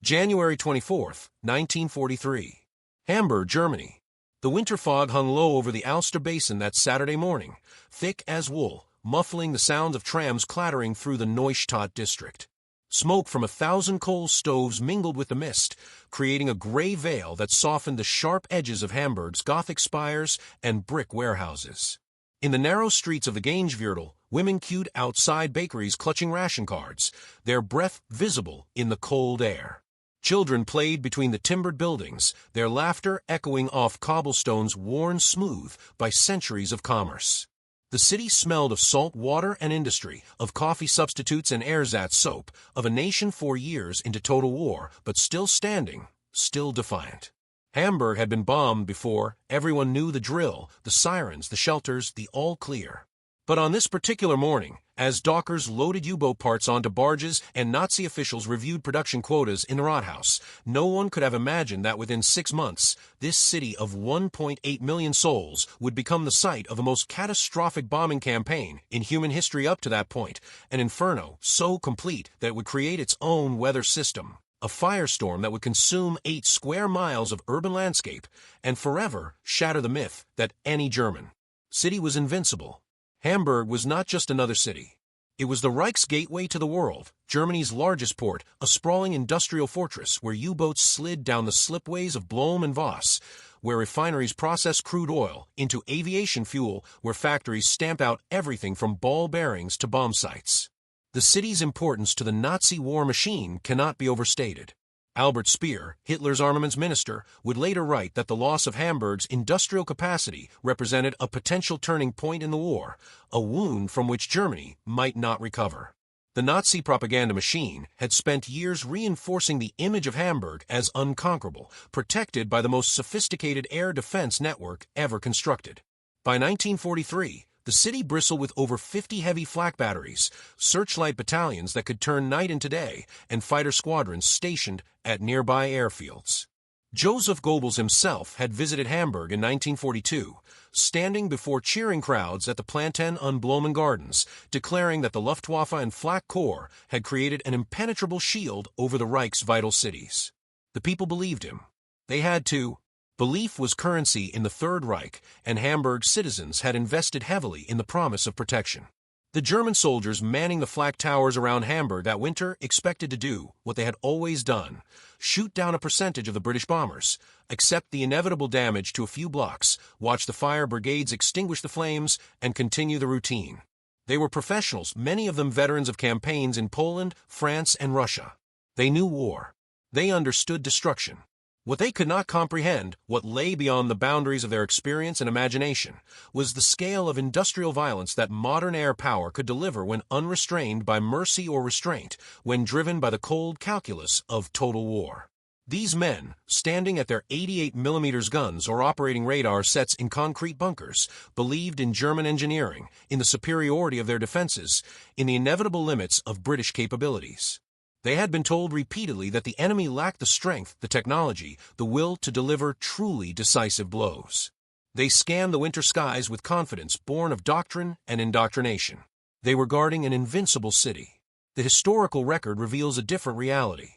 January 24th, 1943. Hamburg, Germany. The winter fog hung low over the Alster Basin that Saturday morning, thick as wool, muffling the sounds of trams clattering through the Neustadt district. Smoke from 1,000 coal stoves mingled with the mist, creating a gray veil that softened the sharp edges of Hamburg's Gothic spires and brick warehouses. In the narrow streets of the Gangeviertel, women queued outside bakeries clutching ration cards, their breath visible in the cold air. Children played between the timbered buildings, their laughter echoing off cobblestones worn smooth by centuries of commerce. The city smelled of salt water and industry, of coffee substitutes and ersatz soap, of a nation 4 years into total war, but still standing, still defiant. Hamburg had been bombed before, everyone knew the drill, the sirens, the shelters, the all clear. But on this particular morning, as dockers loaded U-boat parts onto barges and Nazi officials reviewed production quotas in the Rathaus, no one could have imagined that within 6 months, this city of 1.8 million souls would become the site of the most catastrophic bombing campaign in human history up to that point, an inferno so complete that it would create its own weather system, a firestorm that would consume 8 square miles of urban landscape and forever shatter the myth that any German city was invincible. Hamburg was not just another city. It was the Reich's gateway to the world, Germany's largest port, a sprawling industrial fortress where U-boats slid down the slipways of Blom and Voss, where refineries processed crude oil into aviation fuel, where factories stamp out everything from ball bearings to bomb sites. The city's importance to the Nazi war machine cannot be overstated. Albert Speer, Hitler's armaments minister, would later write that the loss of Hamburg's industrial capacity represented a potential turning point in the war, a wound from which Germany might not recover. The Nazi propaganda machine had spent years reinforcing the image of Hamburg as unconquerable, protected by the most sophisticated air defense network ever constructed. By 1943, the city bristled with over 50 heavy flak batteries, searchlight battalions that could turn night into day, and fighter squadrons stationed at nearby airfields. Joseph Goebbels himself had visited Hamburg in 1942, standing before cheering crowds at the Planten und Blumen Gardens, declaring that the Luftwaffe and Flak Corps had created an impenetrable shield over the Reich's vital cities. The people believed him. They had to. Belief was currency in the Third Reich, and Hamburg's citizens had invested heavily in the promise of protection. The German soldiers manning the flak towers around Hamburg that winter expected to do what they had always done: shoot down a percentage of the British bombers, accept the inevitable damage to a few blocks, watch the fire brigades extinguish the flames, and continue the routine. They were professionals, many of them veterans of campaigns in Poland, France, and Russia. They knew war. They understood destruction. What they could not comprehend, what lay beyond the boundaries of their experience and imagination, was the scale of industrial violence that modern air power could deliver when unrestrained by mercy or restraint, when driven by the cold calculus of total war. These men, standing at their 88mm guns or operating radar sets in concrete bunkers, believed in German engineering, in the superiority of their defenses, in the inevitable limits of British capabilities. They had been told repeatedly that the enemy lacked the strength, the technology, the will to deliver truly decisive blows. They scanned the winter skies with confidence born of doctrine and indoctrination. They were guarding an invincible city. The historical record reveals a different reality.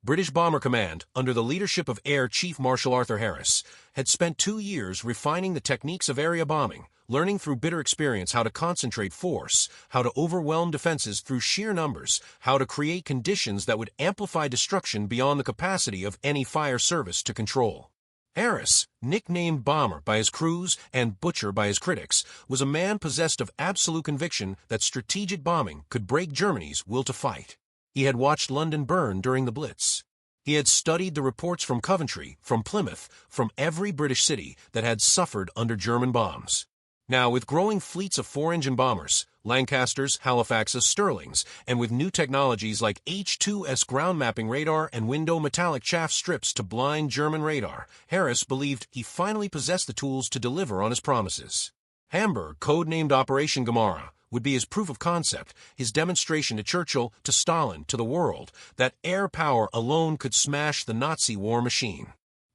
British Bomber Command, under the leadership of Air Chief Marshal Arthur Harris, had spent 2 years refining the techniques of area bombing, learning through bitter experience how to concentrate force, how to overwhelm defenses through sheer numbers, how to create conditions that would amplify destruction beyond the capacity of any fire service to control. Harris, nicknamed Bomber by his crews and Butcher by his critics, was a man possessed of absolute conviction that strategic bombing could break Germany's will to fight. He had watched London burn during the Blitz. He had studied the reports from Coventry, from Plymouth, from every British city that had suffered under German bombs. Now, with growing fleets of 4-engine bombers, Lancasters, Halifaxes, Stirlings, and with new technologies like H-2S ground mapping radar and window metallic chaff strips to blind German radar, Harris believed he finally possessed the tools to deliver on his promises. Hamburg, codenamed Operation Gomorrah, would be his proof of concept, his demonstration to Churchill, to Stalin, to the world, that air power alone could smash the Nazi war machine.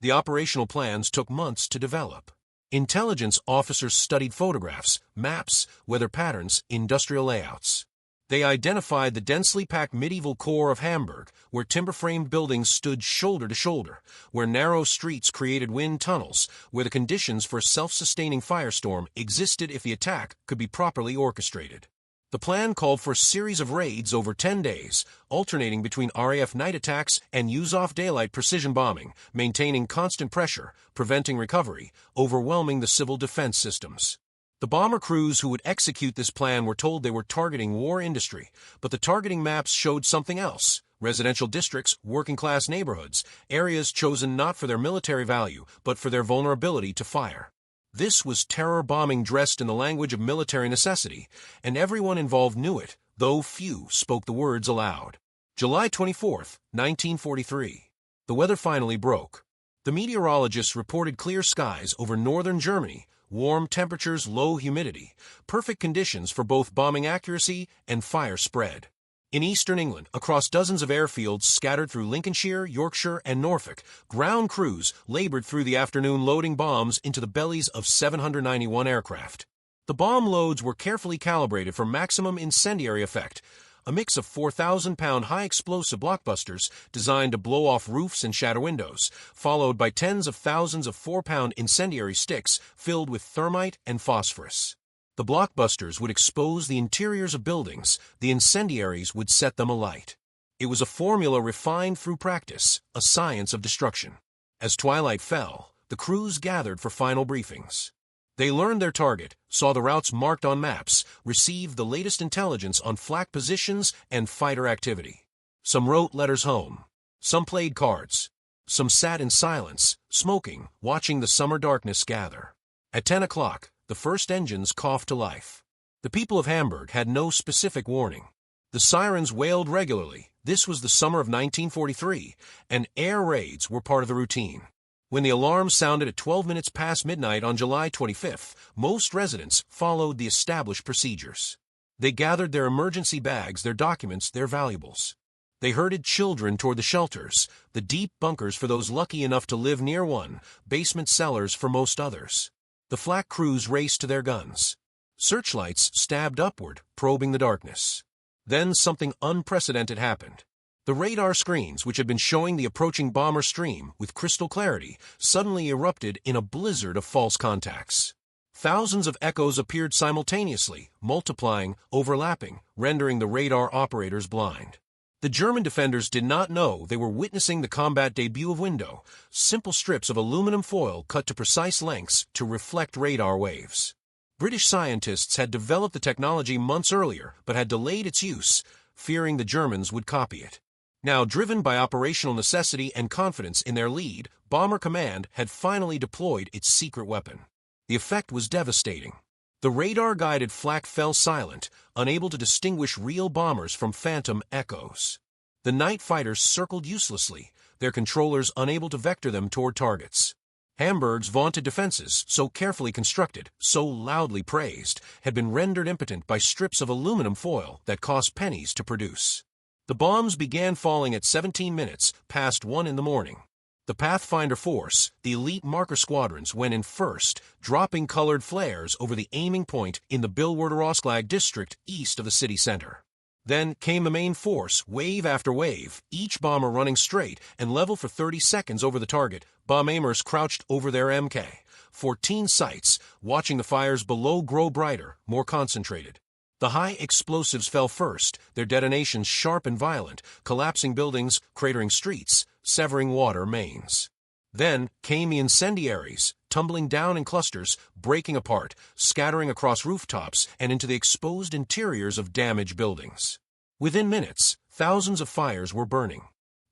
The operational plans took months to develop. Intelligence officers studied photographs, maps, weather patterns, industrial layouts. They identified the densely packed medieval core of Hamburg, where timber-framed buildings stood shoulder to shoulder, where narrow streets created wind tunnels, where the conditions for a self-sustaining firestorm existed if the attack could be properly orchestrated. The plan called for a series of raids over 10 days, alternating between RAF night attacks and use-off daylight precision bombing, maintaining constant pressure, preventing recovery, overwhelming the civil defense systems. The bomber crews who would execute this plan were told they were targeting war industry, but the targeting maps showed something else: residential districts, working-class neighborhoods, areas chosen not for their military value, but for their vulnerability to fire. This was terror bombing dressed in the language of military necessity, and everyone involved knew it, though few spoke the words aloud. July 24, 1943. The weather finally broke. The meteorologists reported clear skies over northern Germany, warm temperatures, low humidity, perfect conditions for both bombing accuracy and fire spread. In eastern England, across dozens of airfields scattered through Lincolnshire, Yorkshire, and Norfolk, ground crews labored through the afternoon loading bombs into the bellies of 791 aircraft. The bomb loads were carefully calibrated for maximum incendiary effect, a mix of 4,000-pound high-explosive blockbusters designed to blow off roofs and shatter windows, followed by tens of thousands of 4-pound incendiary sticks filled with thermite and phosphorus. The blockbusters would expose the interiors of buildings, the incendiaries would set them alight. It was a formula refined through practice, a science of destruction. As twilight fell, the crews gathered for final briefings. They learned their target, saw the routes marked on maps, received the latest intelligence on flak positions and fighter activity. Some wrote letters home. Some played cards. Some sat in silence, smoking, watching the summer darkness gather. At 10 o'clock, the first engines coughed to life. The people of Hamburg had no specific warning. The sirens wailed regularly. This was the summer of 1943, and air raids were part of the routine. When the alarm sounded at 12 minutes past midnight on July 25th, most residents followed the established procedures. They gathered their emergency bags, their documents, their valuables. They herded children toward the shelters, the deep bunkers for those lucky enough to live near one, basement cellars for most others. The flak crews raced to their guns. Searchlights stabbed upward, probing the darkness. Then something unprecedented happened. The radar screens, which had been showing the approaching bomber stream with crystal clarity, suddenly erupted in a blizzard of false contacts. Thousands of echoes appeared simultaneously, multiplying, overlapping, rendering the radar operators blind. The German defenders did not know they were witnessing the combat debut of window, simple strips of aluminum foil cut to precise lengths to reflect radar waves. British scientists had developed the technology months earlier, but had delayed its use, fearing the Germans would copy it. Now, driven by operational necessity and confidence in their lead, Bomber Command had finally deployed its secret weapon. The effect was devastating. The radar-guided flak fell silent, unable to distinguish real bombers from phantom echoes. The night fighters circled uselessly, their controllers unable to vector them toward targets. Hamburg's vaunted defenses, so carefully constructed, so loudly praised, had been rendered impotent by strips of aluminum foil that cost pennies to produce. The bombs began falling at 17 minutes past 1 in the morning. The Pathfinder Force, the elite marker squadrons, went in first, dropping colored flares over the aiming point in the Billwerder district east of the city center. Then came the main force, wave after wave, each bomber running straight and level for 30 seconds over the target. Bomb aimers crouched over their MK. 14 sights, watching the fires below grow brighter, more concentrated. The high explosives fell first, their detonations sharp and violent, collapsing buildings, cratering streets, severing water mains. Then came the incendiaries, tumbling down in clusters, breaking apart, scattering across rooftops and into the exposed interiors of damaged buildings. Within minutes, thousands of fires were burning.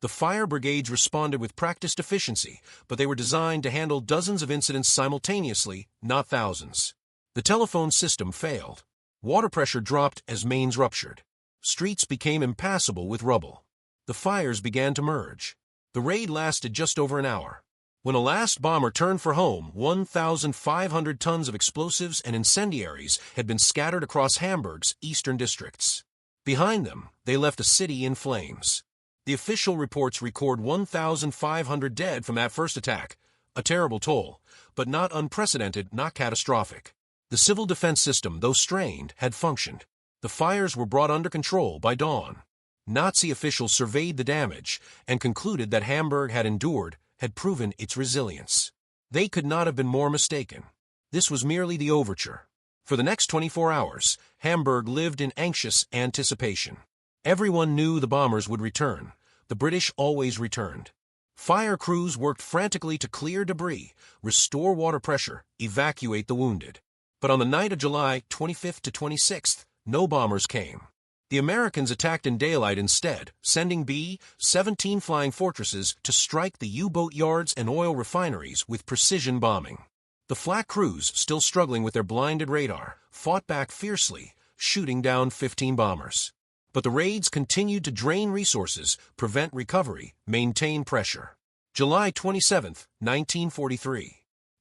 The fire brigades responded with practiced efficiency, but they were designed to handle dozens of incidents simultaneously, not thousands. The telephone system failed. Water pressure dropped as mains ruptured. Streets became impassable with rubble. The fires began to merge. The raid lasted just over an hour. When a last bomber turned for home, 1,500 tons of explosives and incendiaries had been scattered across Hamburg's eastern districts. Behind them, they left a city in flames. The official reports record 1,500 dead from that first attack, a terrible toll, but not unprecedented, not catastrophic. The civil defense system, though strained, had functioned. The fires were brought under control by dawn. Nazi officials surveyed the damage and concluded that Hamburg had proven its resilience. They could not have been more mistaken. This was merely the overture. For the next 24 hours, Hamburg lived in anxious anticipation. Everyone knew the bombers would return. The British always returned. Fire crews worked frantically to clear debris, restore water pressure, evacuate the wounded. But on the night of July 25th to 26th, no bombers came. The Americans attacked in daylight instead, sending B-17 flying fortresses to strike the U-boat yards and oil refineries with precision bombing. The flak crews, still struggling with their blinded radar, fought back fiercely, shooting down 15 bombers. But the raids continued to drain resources, prevent recovery, maintain pressure. July 27, 1943.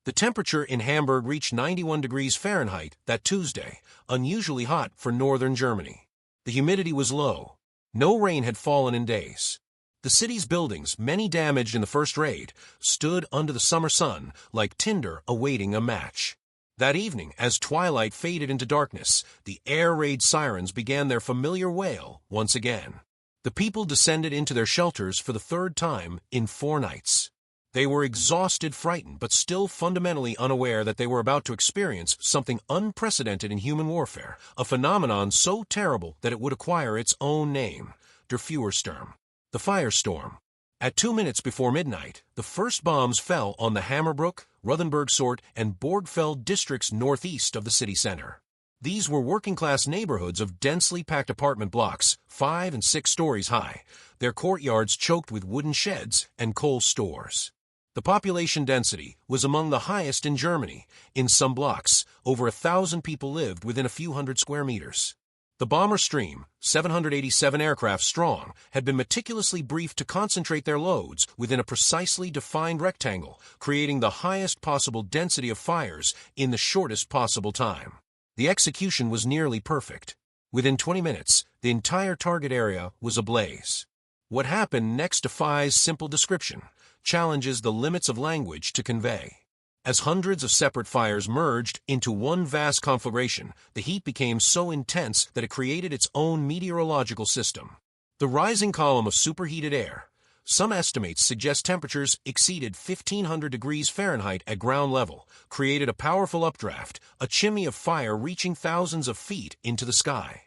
The temperature in Hamburg reached 91 degrees Fahrenheit that Tuesday, unusually hot for northern Germany. The humidity was low. No rain had fallen in days. The city's buildings, many damaged in the first raid, stood under the summer sun like tinder awaiting a match. That evening, as twilight faded into darkness, the air raid sirens began their familiar wail once again. The people descended into their shelters for the third time in 4 nights. They were exhausted, frightened, but still fundamentally unaware that they were about to experience something unprecedented in human warfare, a phenomenon so terrible that it would acquire its own name, der Feuersturm, the firestorm. At 2 minutes before midnight, the first bombs fell on the Hammerbrook, Rothenburg-Sort, and Borgfeld districts northeast of the city center. These were working-class neighborhoods of densely packed apartment blocks, 5 and 6 stories high, their courtyards choked with wooden sheds and coal stores. The population density was among the highest in Germany. In some blocks, over 1,000 people lived within a few hundred square meters. The bomber stream, 787 aircraft strong, had been meticulously briefed to concentrate their loads within a precisely defined rectangle, creating the highest possible density of fires in the shortest possible time. The execution was nearly perfect. Within 20 minutes, the entire target area was ablaze. What happened next defies simple description, challenges the limits of language to convey. As hundreds of separate fires merged into one vast conflagration, the heat became so intense that it created its own meteorological system. The rising column of superheated air, some estimates suggest temperatures exceeded 1,500 degrees Fahrenheit at ground level, created a powerful updraft, a chimney of fire reaching thousands of feet into the sky.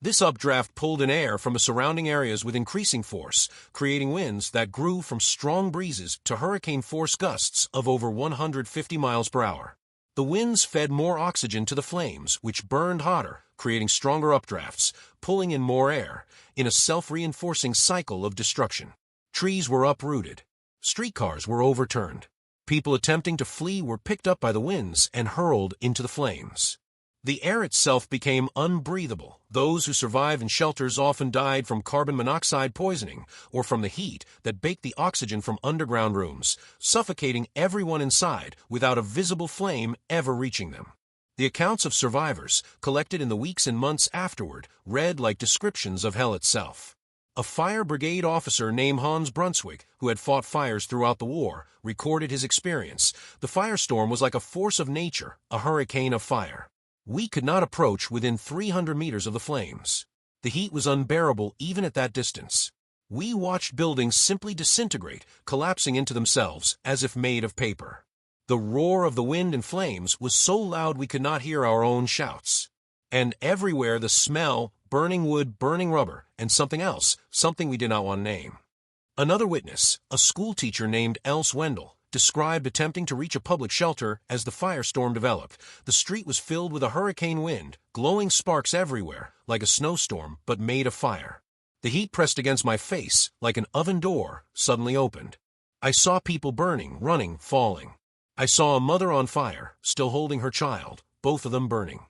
This updraft pulled in air from the surrounding areas with increasing force, creating winds that grew from strong breezes to hurricane-force gusts of over 150 miles per hour. The winds fed more oxygen to the flames, which burned hotter, creating stronger updrafts, pulling in more air, in a self-reinforcing cycle of destruction. Trees were uprooted. Streetcars were overturned. People attempting to flee were picked up by the winds and hurled into the flames. The air itself became unbreathable. Those who survived in shelters often died from carbon monoxide poisoning or from the heat that baked the oxygen from underground rooms, suffocating everyone inside without a visible flame ever reaching them. The accounts of survivors, collected in the weeks and months afterward, read like descriptions of hell itself. A fire brigade officer named Hans Brunswick, who had fought fires throughout the war, recorded his experience. The firestorm was like a force of nature, a hurricane of fire. We could not approach within 300 meters of the flames. The heat was unbearable even at that distance. We watched buildings simply disintegrate, collapsing into themselves as if made of paper. The roar of the wind and flames was so loud we could not hear our own shouts. And everywhere the smell, burning wood, burning rubber, and something else, something we did not want to name. Another witness, a schoolteacher named Else Wendell, described attempting to reach a public shelter as the firestorm developed. The street was filled with a hurricane wind, glowing sparks everywhere, like a snowstorm, but made of fire. The heat pressed against my face, like an oven door, suddenly opened. I saw people burning, running, falling. I saw a mother on fire, still holding her child, both of them burning.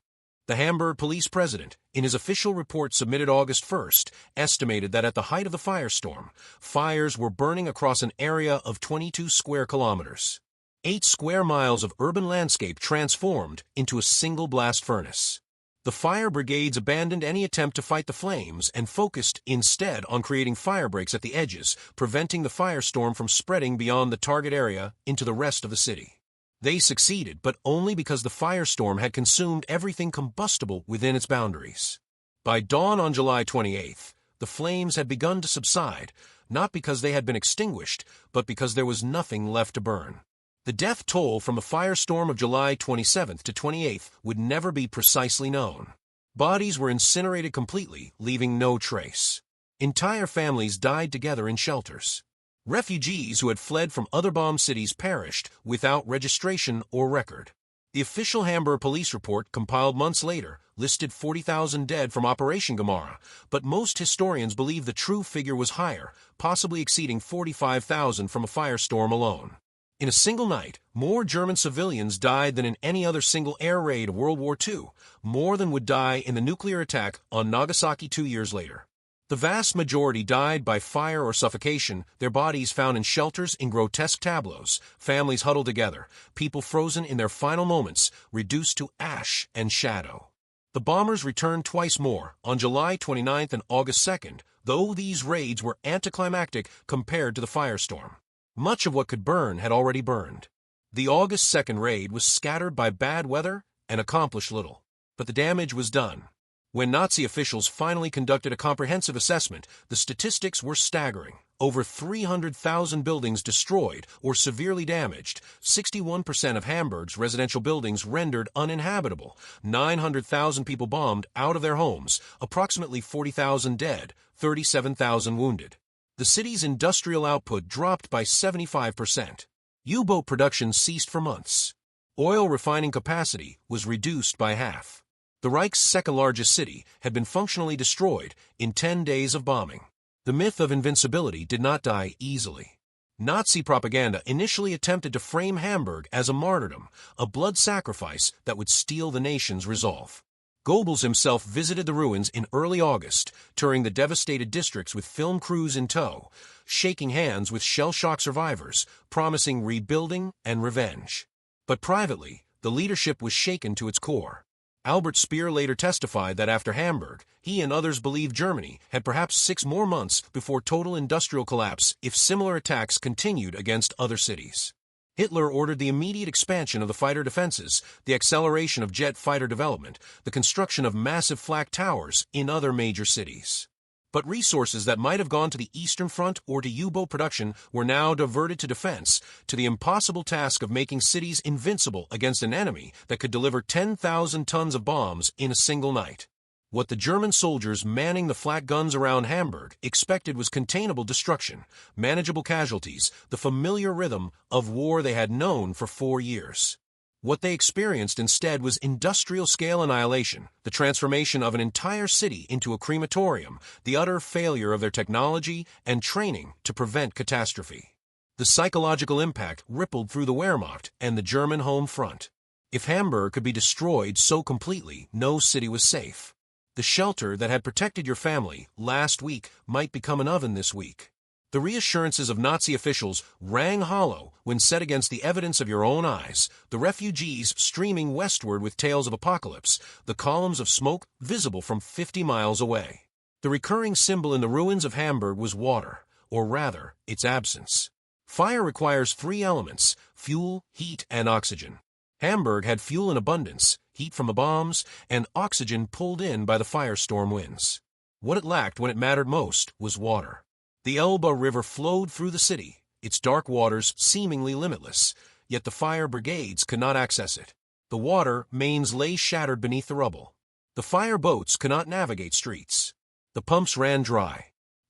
The Hamburg police president, in his official report submitted August 1st, estimated that at the height of the firestorm, fires were burning across an area of 22 square kilometers. 8 square miles of urban landscape transformed into a single blast furnace. The fire brigades abandoned any attempt to fight the flames and focused instead on creating fire breaks at the edges, preventing the firestorm from spreading beyond the target area into the rest of the city. They succeeded, but only because the firestorm had consumed everything combustible within its boundaries. By dawn on July 28th, the flames had begun to subside, not because they had been extinguished, but because there was nothing left to burn. The death toll from the firestorm of July 27th to 28th would never be precisely known. Bodies were incinerated completely, leaving no trace. Entire families died together in shelters. Refugees who had fled from other bombed cities perished without registration or record. The official Hamburg police report, compiled months later, listed 40,000 dead from Operation Gomorrah, but most historians believe the true figure was higher, possibly exceeding 45,000 from a firestorm alone. In a single night, more German civilians died than in any other single air raid of World War II, more than would die in the nuclear attack on Nagasaki 2 years later. The vast majority died by fire or suffocation, their bodies found in shelters in grotesque tableaus, families huddled together, people frozen in their final moments, reduced to ash and shadow. The bombers returned twice more, on July 29th and August 2nd, though these raids were anticlimactic compared to the firestorm. Much of what could burn had already burned. The August 2nd raid was scattered by bad weather and accomplished little. But the damage was done. When Nazi officials finally conducted a comprehensive assessment, the statistics were staggering. Over 300,000 buildings destroyed or severely damaged, 61% of Hamburg's residential buildings rendered uninhabitable, 900,000 people bombed out of their homes, approximately 40,000 dead, 37,000 wounded. The city's industrial output dropped by 75%. U-boat production ceased for months. Oil refining capacity was reduced by half. The Reich's second-largest city had been functionally destroyed in 10 days of bombing. The myth of invincibility did not die easily. Nazi propaganda initially attempted to frame Hamburg as a martyrdom, a blood sacrifice that would steel the nation's resolve. Goebbels himself visited the ruins in early August, touring the devastated districts with film crews in tow, shaking hands with shell-shock survivors, promising rebuilding and revenge. But privately, the leadership was shaken to its core. Albert Speer later testified that after Hamburg, he and others believed Germany had perhaps 6 more months before total industrial collapse if similar attacks continued against other cities. Hitler ordered the immediate expansion of the fighter defenses, the acceleration of jet fighter development, the construction of massive flak towers in other major cities. But resources that might have gone to the Eastern Front or to U-boat production were now diverted to defense, to the impossible task of making cities invincible against an enemy that could deliver 10,000 tons of bombs in a single night. What the German soldiers manning the flak guns around Hamburg expected was containable destruction, manageable casualties, the familiar rhythm of war they had known for 4 years. What they experienced instead was industrial-scale annihilation, the transformation of an entire city into a crematorium, the utter failure of their technology and training to prevent catastrophe. The psychological impact rippled through the Wehrmacht and the German home front. If Hamburg could be destroyed so completely, no city was safe. The shelter that had protected your family last week might become an oven this week. The reassurances of Nazi officials rang hollow when set against the evidence of your own eyes, the refugees streaming westward with tales of apocalypse, the columns of smoke visible from 50 miles away. The recurring symbol in the ruins of Hamburg was water, or rather, its absence. Fire requires 3 elements: fuel, heat, and oxygen. Hamburg had fuel in abundance, heat from the bombs, and oxygen pulled in by the firestorm winds. What it lacked when it mattered most was water. The Elbe River flowed through the city, its dark waters seemingly limitless, yet the fire brigades could not access it. The water mains lay shattered beneath the rubble. The fire boats could not navigate streets. The pumps ran dry.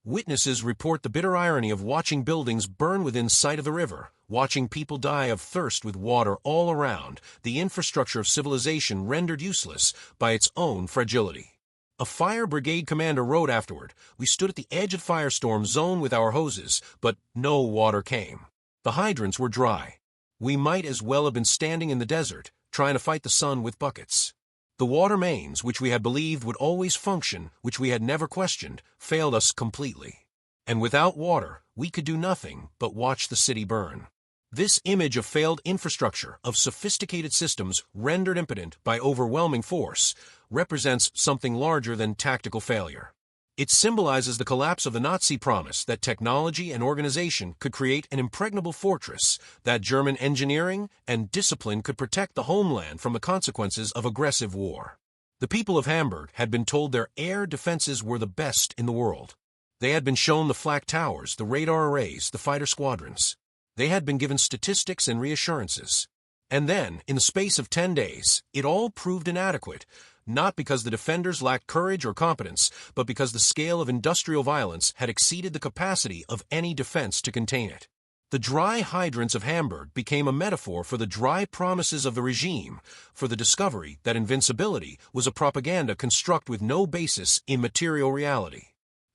Witnesses report the bitter irony of watching buildings burn within sight of the river, watching people die of thirst with water all around, the infrastructure of civilization rendered useless by its own fragility. A fire brigade commander wrote afterward, "We stood at the edge of the firestorm zone with our hoses, but no water came. The hydrants were dry. We might as well have been standing in the desert, trying to fight the sun with buckets." The water mains, which we had believed would always function, which we had never questioned, failed us completely. And without water, we could do nothing but watch the city burn. This image of failed infrastructure, of sophisticated systems rendered impotent by overwhelming force, represents something larger than tactical failure. It symbolizes the collapse of the Nazi promise that technology and organization could create an impregnable fortress, that German engineering and discipline could protect the homeland from the consequences of aggressive war. The people of Hamburg had been told their air defenses were the best in the world. They had been shown the flak towers, the radar arrays, the fighter squadrons. They had been given statistics and reassurances. And then, in the space of 10 days, it all proved inadequate, not because the defenders lacked courage or competence, but because the scale of industrial violence had exceeded the capacity of any defense to contain it. The dry hydrants of Hamburg became a metaphor for the dry promises of the regime, for the discovery that invincibility was a propaganda construct with no basis in material reality.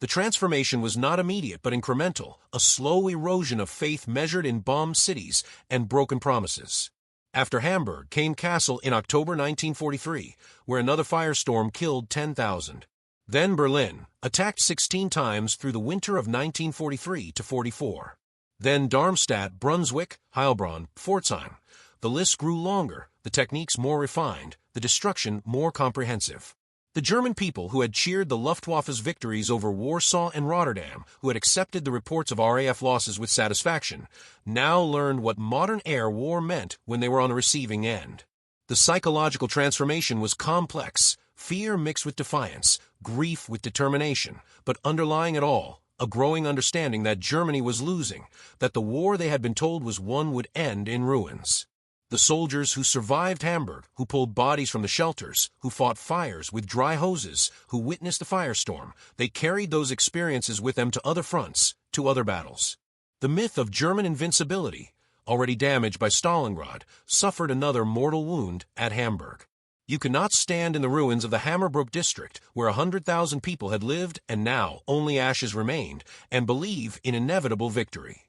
The transformation was not immediate but incremental, a slow erosion of faith measured in bombed cities and broken promises. After Hamburg came Kassel in October 1943, where another firestorm killed 10,000. Then Berlin, attacked 16 times through the winter of 1943 to 44. Then Darmstadt, Brunswick, Heilbronn, Pforzheim. The list grew longer, the techniques more refined, the destruction more comprehensive. The German people who had cheered the Luftwaffe's victories over Warsaw and Rotterdam, who had accepted the reports of RAF losses with satisfaction, now learned what modern air war meant when they were on the receiving end. The psychological transformation was complex, fear mixed with defiance, grief with determination, but underlying it all, a growing understanding that Germany was losing, that the war they had been told was won would end in ruins. The soldiers who survived Hamburg, who pulled bodies from the shelters, who fought fires with dry hoses, who witnessed the firestorm, they carried those experiences with them to other fronts, to other battles. The myth of German invincibility, already damaged by Stalingrad, suffered another mortal wound at Hamburg. You could not stand in the ruins of the Hammerbrook district, where 100,000 people had lived and now only ashes remained, and believe in inevitable victory.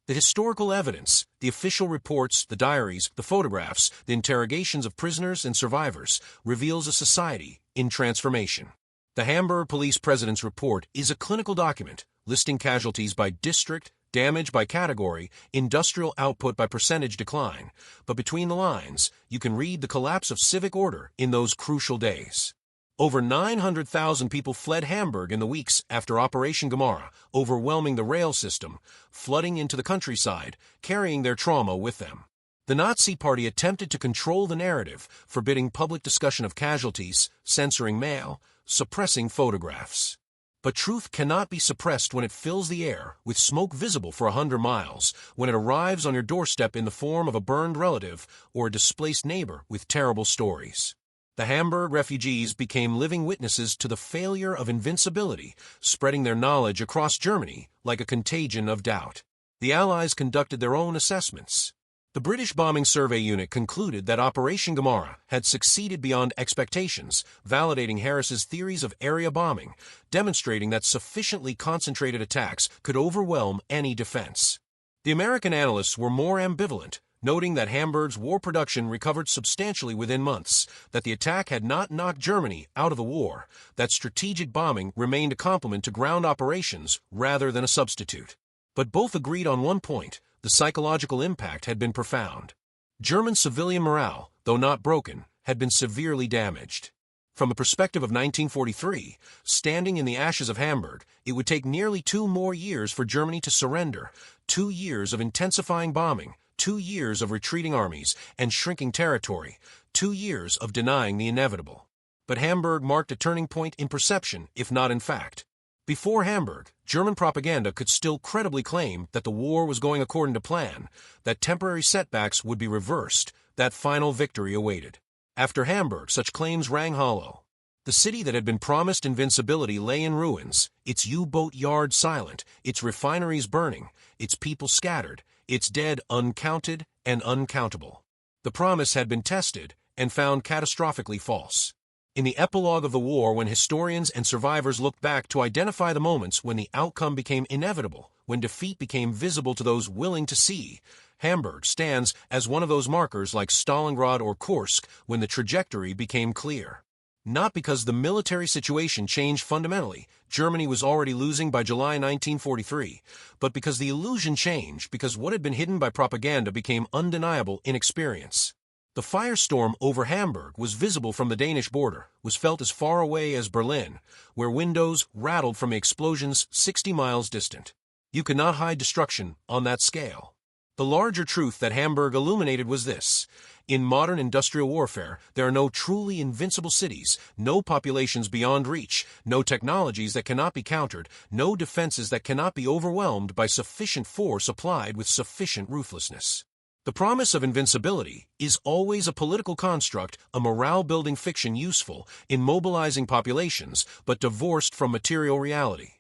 The historical evidence, the official reports, the diaries, the photographs, the interrogations of prisoners and survivors, reveals a society in transformation. The Hamburg Police President's Report is a clinical document, listing casualties by district, damage by category, industrial output by percentage decline, but between the lines, you can read the collapse of civic order in those crucial days. Over 900,000 people fled Hamburg in the weeks after Operation Gomorrah, overwhelming the rail system, flooding into the countryside, carrying their trauma with them. The Nazi Party attempted to control the narrative, forbidding public discussion of casualties, censoring mail, suppressing photographs. But truth cannot be suppressed when it fills the air, with smoke visible for 100 miles, when it arrives on your doorstep in the form of a burned relative or a displaced neighbor with terrible stories. The Hamburg refugees became living witnesses to the failure of invincibility, spreading their knowledge across Germany like a contagion of doubt. The Allies conducted their own assessments. The British Bombing Survey Unit concluded that Operation Gomorrah had succeeded beyond expectations, validating Harris's theories of area bombing, demonstrating that sufficiently concentrated attacks could overwhelm any defense. The American analysts were more ambivalent, noting that Hamburg's war production recovered substantially within months, that the attack had not knocked Germany out of the war, that strategic bombing remained a complement to ground operations rather than a substitute. But both agreed on one point: the psychological impact had been profound. German civilian morale, though not broken, had been severely damaged. From the perspective of 1943, standing in the ashes of Hamburg, it would take nearly 2 more years for Germany to surrender, 2 years of intensifying bombing, 2 years of retreating armies and shrinking territory, 2 years of denying the inevitable. But Hamburg marked a turning point in perception, if not in fact. Before Hamburg, German propaganda could still credibly claim that the war was going according to plan, that temporary setbacks would be reversed, that final victory awaited. After Hamburg, such claims rang hollow. The city that had been promised invincibility lay in ruins, its U-boat yard silent, its refineries burning, its people scattered, its dead uncounted and uncountable. The promise had been tested and found catastrophically false. In the epilogue of the war, when historians and survivors look back to identify the moments when the outcome became inevitable, when defeat became visible to those willing to see, Hamburg stands as one of those markers like Stalingrad or Kursk when the trajectory became clear. Not because the military situation changed fundamentally, Germany was already losing by July 1943, but because the illusion changed, because what had been hidden by propaganda became undeniable in experience. The firestorm over Hamburg was visible from the Danish border, was felt as far away as Berlin, where windows rattled from explosions 60 miles distant. You could not hide destruction on that scale. The larger truth that Hamburg illuminated was this. In modern industrial warfare, there are no truly invincible cities, no populations beyond reach, no technologies that cannot be countered, no defenses that cannot be overwhelmed by sufficient force applied with sufficient ruthlessness. The promise of invincibility is always a political construct, a morale-building fiction useful in mobilizing populations, but divorced from material reality.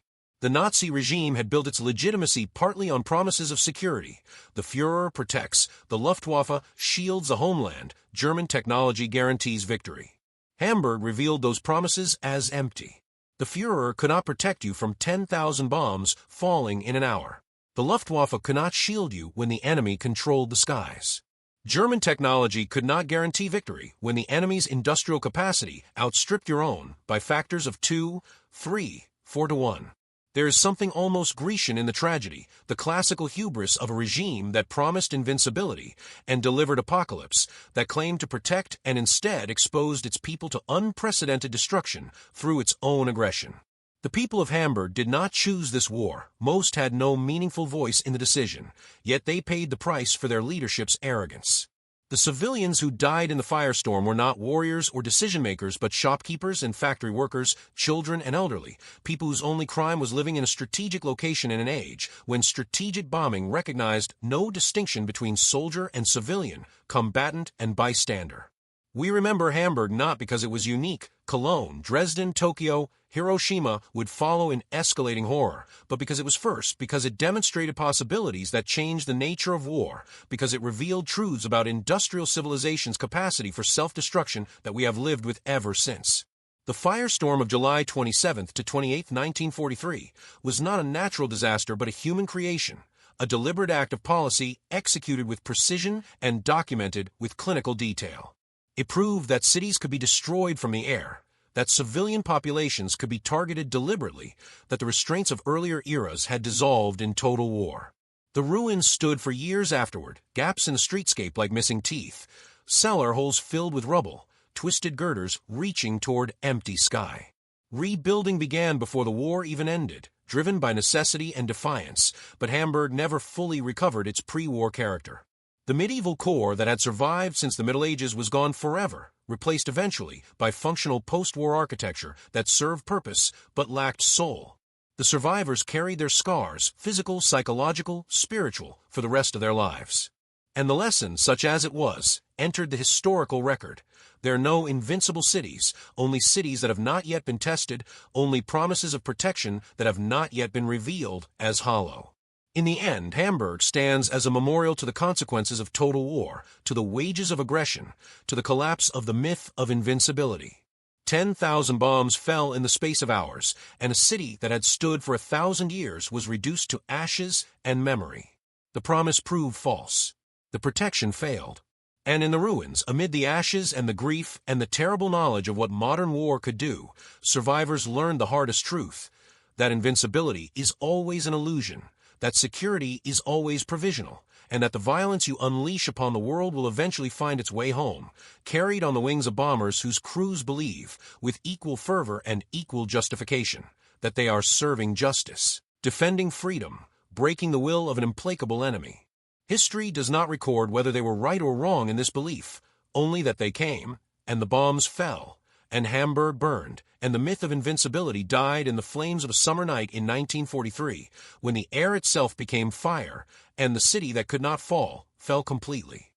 The Nazi regime had built its legitimacy partly on promises of security. The Führer protects, the Luftwaffe shields the homeland, German technology guarantees victory. Hamburg revealed those promises as empty. The Führer could not protect you from 10,000 bombs falling in an hour. The Luftwaffe could not shield you when the enemy controlled the skies. German technology could not guarantee victory when the enemy's industrial capacity outstripped your own by factors of 2, 3, 4 to 1. There is something almost Grecian in the tragedy, the classical hubris of a regime that promised invincibility and delivered apocalypse, that claimed to protect and instead exposed its people to unprecedented destruction through its own aggression. The people of Hamburg did not choose this war. Most had no meaningful voice in the decision, yet they paid the price for their leadership's arrogance. The civilians who died in the firestorm were not warriors or decision-makers, but shopkeepers and factory workers, children and elderly, people whose only crime was living in a strategic location in an age when strategic bombing recognized no distinction between soldier and civilian, combatant and bystander. We remember Hamburg not because it was unique. Cologne, Dresden, Tokyo, Hiroshima would follow in escalating horror, but because it was first, because it demonstrated possibilities that changed the nature of war, because it revealed truths about industrial civilization's capacity for self-destruction that we have lived with ever since. The firestorm of July 27th to 28th, 1943, was not a natural disaster but a human creation, a deliberate act of policy executed with precision and documented with clinical detail. It proved that cities could be destroyed from the air, that civilian populations could be targeted deliberately, that the restraints of earlier eras had dissolved in total war. The ruins stood for years afterward, gaps in the streetscape like missing teeth, cellar holes filled with rubble, twisted girders reaching toward empty sky. Rebuilding began before the war even ended, driven by necessity and defiance, but Hamburg never fully recovered its pre-war character. The medieval core that had survived since the Middle Ages was gone forever, replaced eventually by functional post-war architecture that served purpose but lacked soul. The survivors carried their scars, physical, psychological, spiritual, for the rest of their lives. And the lesson, such as it was, entered the historical record. There are no invincible cities, only cities that have not yet been tested, only promises of protection that have not yet been revealed as hollow. In the end, Hamburg stands as a memorial to the consequences of total war, to the wages of aggression, to the collapse of the myth of invincibility. 10,000 bombs fell in the space of hours, and a city that had stood for 1,000 years was reduced to ashes and memory. The promise proved false. The protection failed. And in the ruins, amid the ashes and the grief and the terrible knowledge of what modern war could do, survivors learned the hardest truth, that invincibility is always an illusion, that security is always provisional, and that the violence you unleash upon the world will eventually find its way home, carried on the wings of bombers whose crews believe, with equal fervor and equal justification, that they are serving justice, defending freedom, breaking the will of an implacable enemy. History does not record whether they were right or wrong in this belief, only that they came, and the bombs fell, and Hamburg burned, and the myth of invincibility died in the flames of a summer night in 1943, when the air itself became fire, and the city that could not fall fell completely.